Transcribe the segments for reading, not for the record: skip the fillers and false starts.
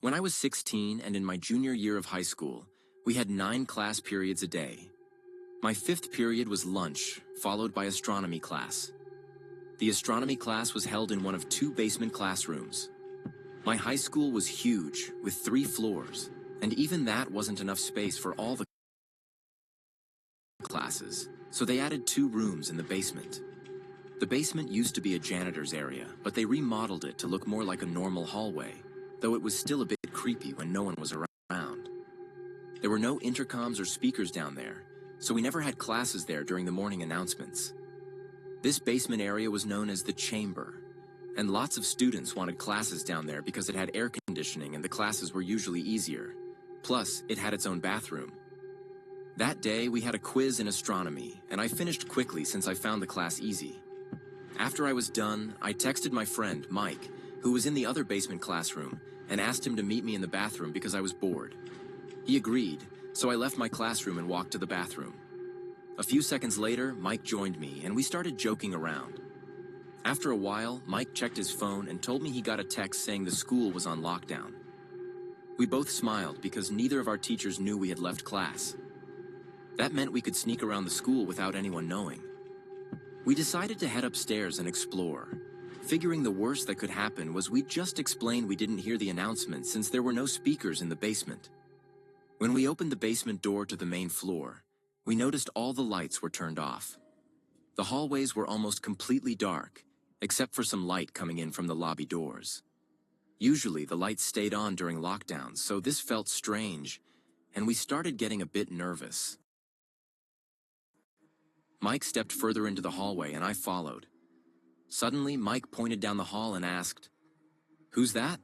When I was 16 and in my junior year of high school, we had 9 class periods a day. My 5th period was lunch, followed by astronomy class. The astronomy class was held in one of 2 basement classrooms. My high school was huge, with 3 floors, and even that wasn't enough space for all the classes, so they added 2 rooms in the basement. The basement used to be a janitor's area, but they remodeled it to look more like a normal hallway, though it was still a bit creepy when no one was around. There were no intercoms or speakers down there, so we never had classes there during the morning announcements. This basement area was known as the chamber, and lots of students wanted classes down there because it had air conditioning and the classes were usually easier. Plus, it had its own bathroom. That day, we had a quiz in astronomy, and I finished quickly since I found the class easy. After I was done, I texted my friend, Mike, who was in the other basement classroom, and asked him to meet me in the bathroom because I was bored. He agreed, so I left my classroom and walked to the bathroom. A few seconds later, Mike joined me, and we started joking around. After a while, Mike checked his phone and told me he got a text saying the school was on lockdown. We both smiled because neither of our teachers knew we had left class. That meant we could sneak around the school without anyone knowing. We decided to head upstairs and explore, figuring the worst that could happen was we'd just explain we didn't hear the announcement since there were no speakers in the basement. When we opened the basement door to the main floor, we noticed all the lights were turned off. The hallways were almost completely dark, except for some light coming in from the lobby doors. Usually the lights stayed on during lockdowns, so this felt strange, and we started getting a bit nervous. Mike stepped further into the hallway and I followed. Suddenly, Mike pointed down the hall and asked, "Who's that?"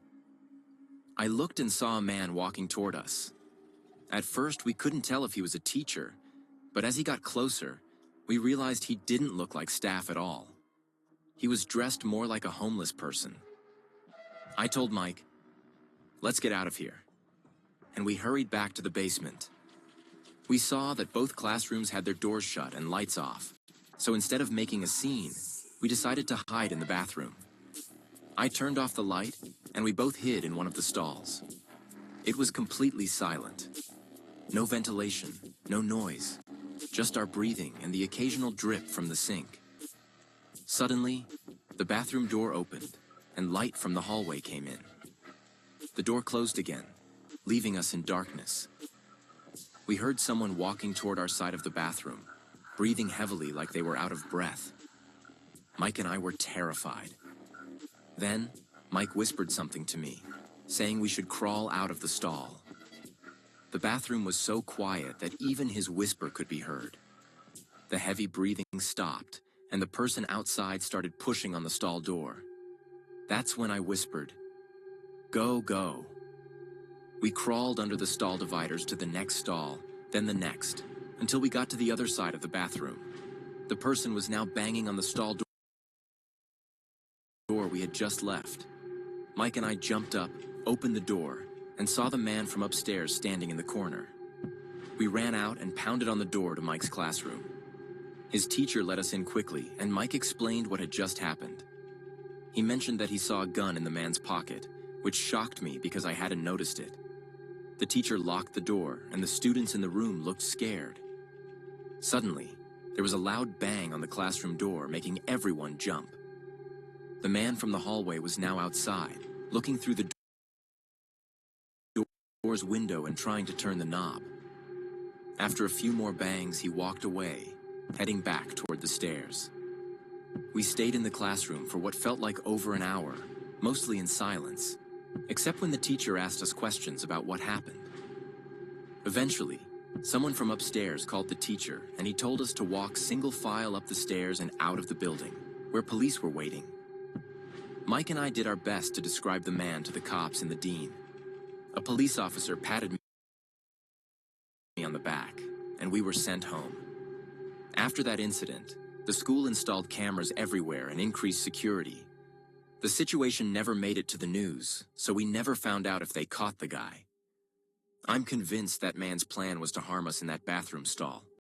I looked and saw a man walking toward us. At first, we couldn't tell if he was a teacher, but as he got closer, we realized he didn't look like staff at all. He was dressed more like a homeless person. I told Mike, "Let's get out of here." And we hurried back to the basement. We saw that both classrooms had their doors shut and lights off, so instead of making a scene, we decided to hide in the bathroom. I turned off the light, and we both hid in one of the stalls. It was completely silent. No ventilation, no noise, just our breathing and the occasional drip from the sink. Suddenly, the bathroom door opened, and light from the hallway came in. The door closed again, leaving us in darkness. We heard someone walking toward our side of the bathroom, breathing heavily like they were out of breath. Mike and I were terrified. Then, Mike whispered something to me, saying we should crawl out of the stall. The bathroom was so quiet that even his whisper could be heard. The heavy breathing stopped, and the person outside started pushing on the stall door. That's when I whispered, "Go, go." We crawled under the stall dividers to the next stall, then the next, until we got to the other side of the bathroom. The person was now banging on the stall door we had just left. Mike and I jumped up, opened the door, and saw the man from upstairs standing in the corner. We ran out and pounded on the door to Mike's classroom. His teacher let us in quickly, and Mike explained what had just happened. He mentioned that he saw a gun in the man's pocket, which shocked me because I hadn't noticed it. The teacher locked the door, and the students in the room looked scared. Suddenly, there was a loud bang on the classroom door, making everyone jump. The man from the hallway was now outside, looking through the door's window and trying to turn the knob. After a few more bangs, he walked away, heading back toward the stairs. We stayed in the classroom for what felt like over an hour, mostly in silence, except when the teacher asked us questions about what happened. Eventually, someone from upstairs called the teacher, and he told us to walk single file up the stairs and out of the building, where police were waiting. Mike and I did our best to describe the man to the cops and the dean. A police officer patted me on the back, and we were sent home. After that incident, the school installed cameras everywhere and increased security. The situation never made it to the news, so we never found out if they caught the guy. I'm convinced that man's plan was to harm us in that bathroom stall.